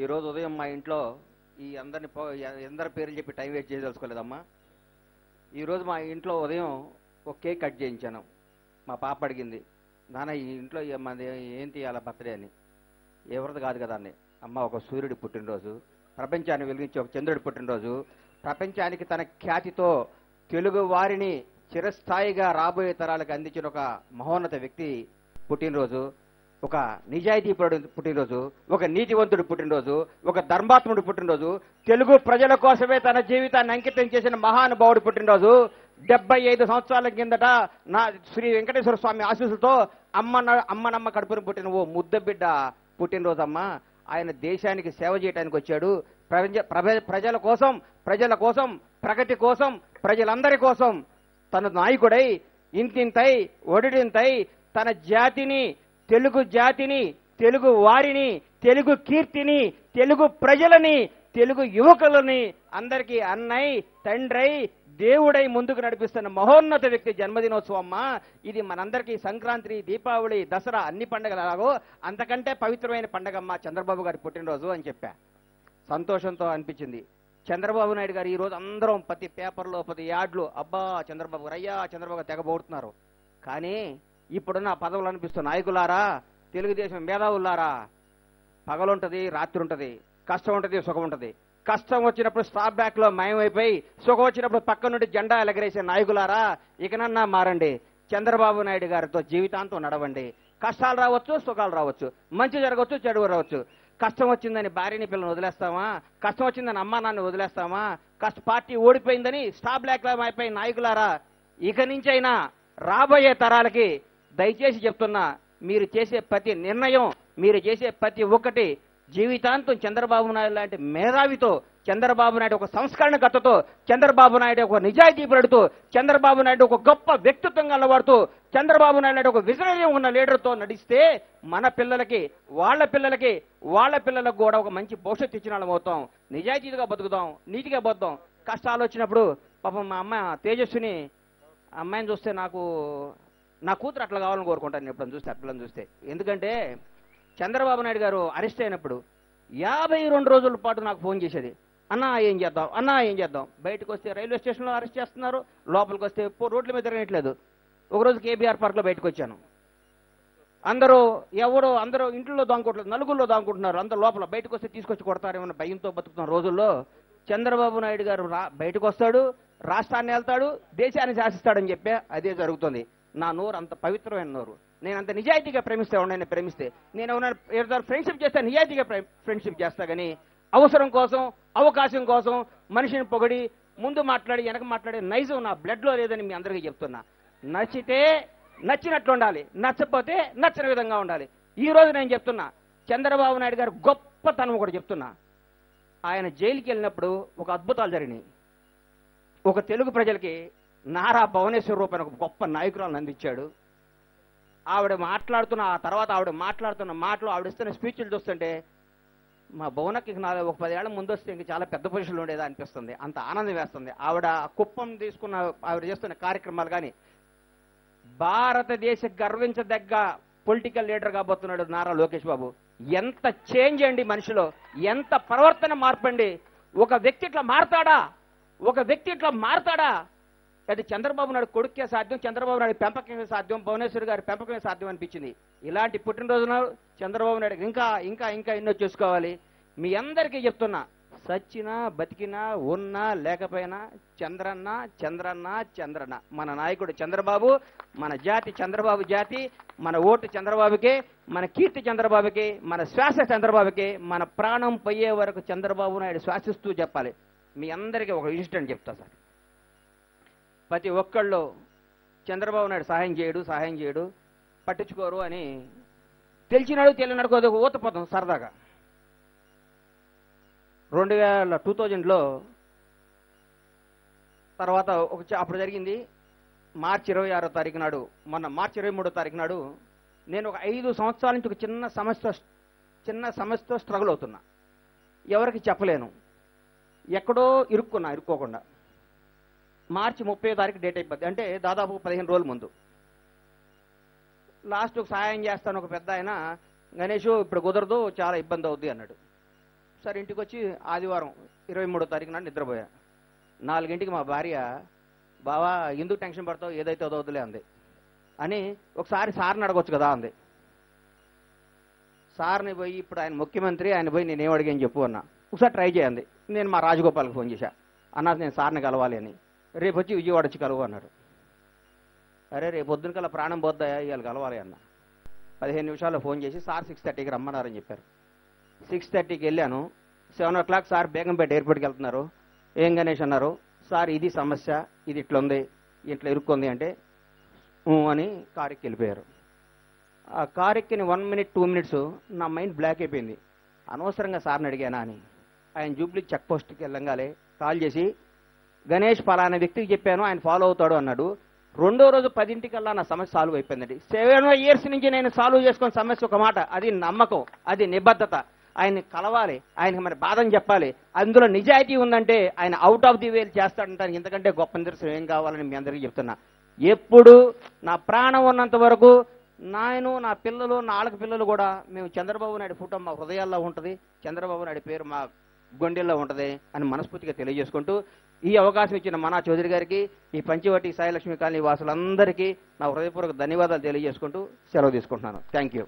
ఈరోజు ఉదయం మా ఇంట్లో ఈ అందరి పేర్లు చెప్పి టైం వేస్ట్ చేయదలుచుకోలేదమ్మా. ఈరోజు మా ఇంట్లో ఉదయం ఒక కేక్ కట్ చేయించాను. మా పాప అడిగింది, నాన్న ఈ ఇంట్లో ఏంటి అలా బర్త్డే అని. ఎవరిది కాదు కదా అండి, అమ్మ ఒక సూర్యుడి పుట్టినరోజు, ప్రపంచాన్ని వెలిగించే ఒక చంద్రుడి పుట్టినరోజు, ప్రపంచానికి తన ఖ్యాతితో తెలుగు వారిని చిరస్థాయిగా రాబోయే తరాలకు అందించిన ఒక మహోన్నత వ్యక్తి పుట్టినరోజు, ఒక నిజాయితీపరుడు పుట్టినరోజు, ఒక నీతివంతుడు పుట్టినరోజు, ఒక ధర్మాత్ముడు పుట్టినరోజు, తెలుగు ప్రజల కోసమే తన జీవితాన్ని అంకితం చేసిన మహానుభావుడు పుట్టినరోజు. 75 సంవత్సరాల కిందట నా శ్రీ వెంకటేశ్వర స్వామి ఆశీస్సులతో అమ్మనమ్మ కడుపును పుట్టిన ఓ ముద్ద బిడ్డ పుట్టినరోజు అమ్మ. ఆయన దేశానికి సేవ చేయడానికి వచ్చాడు. ప్రజల కోసం ప్రగతి కోసం ప్రజలందరి కోసం తన నాయకుడై ఇంతింతై ఒడిడింతై తన జాతిని, తెలుగు జాతిని, తెలుగు వారిని, తెలుగు కీర్తిని, తెలుగు ప్రజలని, తెలుగు యువకులని అందరికీ అన్నై తండ్రై దేవుడై ముందుకు నడిపిస్తున్న మహోన్నత వ్యక్తి జన్మదినోత్సవం అమ్మ. ఇది మనందరికీ సంక్రాంతి, దీపావళి, దసరా అన్ని పండుగలాగో అంతకంటే పవిత్రమైన పండుగమ్మ చంద్రబాబు గారి పుట్టినరోజు అని చెప్పా. సంతోషంతో అనిపించింది. చంద్రబాబు నాయుడు గారు ఈరోజు అందరం ప్రతి పేపర్లో ప్రతి యాడ్లు అబ్బా చంద్రబాబు గారు అయ్యా చంద్రబాబు గారు తెగబోడుతున్నారు. కానీ ఇప్పుడున్న పదవులు అనిపిస్తున్న నాయకులారా, తెలుగుదేశం మేధావులారా, పగలుంటది రాత్రి ఉంటది, కష్టం ఉంటది సుఖం ఉంటది. కష్టం వచ్చినప్పుడు స్టాప్ బ్యాక్ లో మాయమైపోయి సుఖం వచ్చినప్పుడు పక్క నుండి జెండా ఎలగరేసే నాయకులారా, ఇకనన్నా మారండి. చంద్రబాబు నాయుడు గారితో జీవితాంతం నడవండి. కష్టాలు రావచ్చు, సుఖాలు రావచ్చు, మంచి జరగవచ్చు, చెడు రావచ్చు. కష్టం వచ్చిందని భార్యని పిల్లల్ని వదిలేస్తామా? కష్టం వచ్చిందని అమ్మా నాన్న వదిలేస్తామా? పార్టీ ఓడిపోయిందని స్టాప్ బ్లాక్ లో అయిపోయి నాయకులారా, ఇక నుంచైనా రాబోయే తరాలకి దయచేసి చెప్తున్నా, మీరు చేసే ప్రతి నిర్ణయం, మీరు చేసే ప్రతి ఒక్కటి జీవితాంతం చంద్రబాబు నాయుడు లాంటి మేధావితో, చంద్రబాబు నాయుడు ఒక సంస్కరణకర్తతో, చంద్రబాబు నాయుడు ఒక నిజాయితీపరుడుతో, చంద్రబాబు నాయుడు ఒక గొప్ప వ్యక్తిత్వం గలవాడుతూ, చంద్రబాబు నాయుడు ఒక విజనరీ ఉన్న లీడర్తో నడిస్తే మన పిల్లలకి, వాళ్ళ పిల్లలకు కూడా ఒక మంచి భవిష్యత్తు ఇచ్చిన వాళ్ళం అవుతాం. నిజాయితీగా బతుకుదాం, నీతిగా బతుకుదాం. కష్టాలు వచ్చినప్పుడు పాపం మా అమ్మ తేజస్విని అమ్మాయిని చూస్తే నా కూతురు అట్లా కావాలని కోరుకుంటాను ఎప్పుడని చూస్తే, పిల్లలను చూస్తే. ఎందుకంటే చంద్రబాబు నాయుడు గారు అరెస్ట్ అయినప్పుడు 52 రోజుల పాటు నాకు ఫోన్ చేసేది, అన్నా ఏం చేద్దాం. బయటకు వస్తే రైల్వే స్టేషన్లో అరెస్ట్ చేస్తున్నారు, లోపలికి వస్తే రోడ్ల మీద తిరగట్లేదు. ఒకరోజు కేబీఆర్ పార్క్లో బయటకు వచ్చాను. అందరూ ఇంట్లో దాంకోవట్లేదు, నలుగురిలో దాంకుంటున్నారు. అందరూ లోపల, బయటకు వస్తే తీసుకొచ్చి కొడతారేమన్న భయంతో బతుకుతున్న రోజుల్లో చంద్రబాబు నాయుడు గారు బయటకు వస్తాడు, రాష్ట్రాన్ని వెళ్తాడు, దేశాన్ని శాసిస్తాడని చెప్పే అదే జరుగుతుంది. నా నోరు అంత పవిత్రమైన నోరు. నేను అంత నిజాయితీగా ప్రేమిస్తే నేను ఏదో ఫ్రెండ్షిప్ చేస్తే నిజాయితీగా ఫ్రెండ్షిప్ చేస్తా. కానీ అవసరం కోసం, అవకాశం కోసం మనిషిని పొగిడి ముందు మాట్లాడి వెనక మాట్లాడే నైజం నా బ్లడ్లో లేదని మీ అందరికీ చెప్తున్నా. నచ్చితే నచ్చినట్లు ఉండాలి, నచ్చకపోతే నచ్చిన విధంగా ఉండాలి. ఈ రోజు నేను చెప్తున్నా, చంద్రబాబు నాయుడు గారు గొప్పతనం ఒకటి చెప్తున్నా. ఆయన జైలుకి వెళ్ళినప్పుడు ఒక అద్భుతాలు జరిగినాయి. ఒక తెలుగు ప్రజలకి నారా భువనేశ్వర్ రూపాయన ఒక గొప్ప నాయకురాలను అందించాడు. ఆవిడ మాట్లాడుతున్న మాటలు, ఆవిడ ఇస్తున్న స్పీచ్లు చూస్తుంటే మా భువనకి ఒక 10 ఏళ్ల ముందు వస్తే ఇంక చాలా పెద్ద పొజిషన్లో ఉండేదా అనిపిస్తుంది. అంత ఆనందం వేస్తుంది. ఆవిడ కుప్పం ఆవిడ చేస్తున్న కార్యక్రమాలు కానీ, భారతదేశ గర్వించదగ్గ పొలిటికల్ లీడర్ కాబోతున్నాడు నారా లోకేష్ బాబు. ఎంత చేంజ్ అండి మనిషిలో, ఎంత ప్రవర్తన మార్పండి. ఒక వ్యక్తి ఇట్లా మారతాడా? అది చంద్రబాబు నాయుడు కొడుకే సాధ్యం, చంద్రబాబు నాయుడు పెంపకమే సాధ్యం, భువనేశ్వర్ గారి పెంపకమే సాధ్యం అనిపించింది. ఇలాంటి పుట్టినరోజున చంద్రబాబు నాయుడు ఇంకా ఎన్నో చేసుకోవాలి. మీ అందరికీ చెప్తున్నా, సచ్చినా బతికినా ఉన్నా లేకపోయినా చంద్రన్న మన నాయకుడు చంద్రబాబు, మన జాతి చంద్రబాబు జాతి, మన ఓటు చంద్రబాబుకే, మన కీర్తి చంద్రబాబుకే, మన శ్వాస చంద్రబాబుకే, మన ప్రాణం పోయే వరకు చంద్రబాబు నాయుడు శ్వాసిస్తూ చెప్పాలి. మీ అందరికీ ఒక ఇన్సిడెంట్ చెప్తా సార్. ప్రతి ఒక్కళ్ళు చంద్రబాబు నాయుడు సహాయం చేయడు, పట్టించుకోరు అని తెలిసినాడు తెలియనాడు ఒక ఊతపోతాం సరదాగా. 2000లో తర్వాత అప్పుడు జరిగింది. మార్చి 26వ తారీఖు నాడు, మొన్న మార్చి 23వ తారీఖు నాడు నేను ఒక 5 సంవత్సరాల నుంచి ఒక చిన్న సమస్యతో స్ట్రగుల్ అవుతున్నా. ఎవరికి చెప్పలేను, ఎక్కడో ఇరుక్కోకుండా. మార్చి 30వ తారీఖు డేట్ అయిపోద్ది, అంటే దాదాపు 15 రోజుల ముందు. లాస్ట్ సహాయం చేస్తాను ఒక పెద్ద ఆయన, గణేష్ ఇప్పుడు కుదరదు, చాలా ఇబ్బంది అవుద్ది అన్నాడు. సరే ఇంటికి వచ్చి ఆదివారం 23వ తారీఖు నాడు నిద్రపోయా. 4 మా భార్య, బావా ఎందుకు టెన్షన్ పడతావు, ఏదైతే అదవుతులే అంది. అని ఒకసారి సార్ని అడగొచ్చు కదా అంది. సార్ని పోయి, ఇప్పుడు ఆయన ముఖ్యమంత్రి, ఆయన పోయి నేనేం అడిగాను చెప్పు అన్నా. ఒకసారి ట్రై చేయండి. నేను మా రాజగోపాల్కి ఫోన్ చేశా, అన్నా నేను సార్ని కలవాలి అని. రేపు వచ్చి విజయవాడ వచ్చి కలువు అన్నారు. అరే రేపు పొద్దున కల్లా ప్రాణం పోద్దా, ఇవాళ కలవాలి అన్న. 15 నిమిషాల్లో ఫోన్ చేసి సార్ 6:30కి రమ్మన్నారని చెప్పారు. 6:30కి వెళ్ళాను. 7 o'clock సార్ బేగంపేట ఎయిర్పోర్ట్కి వెళ్తున్నారు. ఏం గణేష్ అన్నారు, సార్ ఇది సమస్య, ఇది ఇట్లా ఉంది, ఇట్లా ఇరుక్కుంది అంటే అని కారు ఎక్కి వెళ్ళిపోయారు. ఆ కారు ఎక్కిన 1 minute 2 minutes నా మైండ్ బ్లాక్ అయిపోయింది. అనవసరంగా సార్ని అడిగానా అని. ఆయన జూబ్లీ చెక్ పోస్ట్కి వెళ్ళంగానే కాల్ చేసి, గణేష్ పలానా వ్యక్తికి చెప్పాను, ఆయన ఫాలో అవుతాడు అన్నాడు. 2వ రోజు 10ంటికల్లా నా సమస్య సాల్వ్ అయిపోయిందండి. 7 years నుంచి నేను సాల్వ్ చేసుకున్న సమస్య ఒక మాట, అది నమ్మకం, అది నిబద్ధత. ఆయన్ని కలవాలి, ఆయనకి మరి బాధని చెప్పాలి. అందులో నిజాయితీ ఉందంటే ఆయన అవుట్ ఆఫ్ ది వే చేస్తాడంటానికి ఇంతకంటే గొప్ప నిదర్శనం ఏం కావాలని మీ అందరికీ చెప్తున్నా. ఎప్పుడు నా ప్రాణం ఉన్నంత వరకు నేను, నా పిల్లలు, నా ఆళ్ళ పిల్లలు కూడా మేము చంద్రబాబు నాయుడు ఫోటో మా హృదయాల్లో ఉంటుంది, చంద్రబాబు నాయుడు పేరు మా గుండెల్లో ఉంటుంది అని మనస్ఫూర్తిగా తెలియజేసుకుంటూ, ఈ అవకాశం ఇచ్చిన మనా చౌదరి గారికి, ఈ పంచవటి సాయిలక్ష్మి కాలనీ వాసులందరికీ నా హృదయపూర్వక ధన్యవాదాలు తెలియజేసుకుంటూ సెలవు తీసుకుంటున్నాను. Thank you.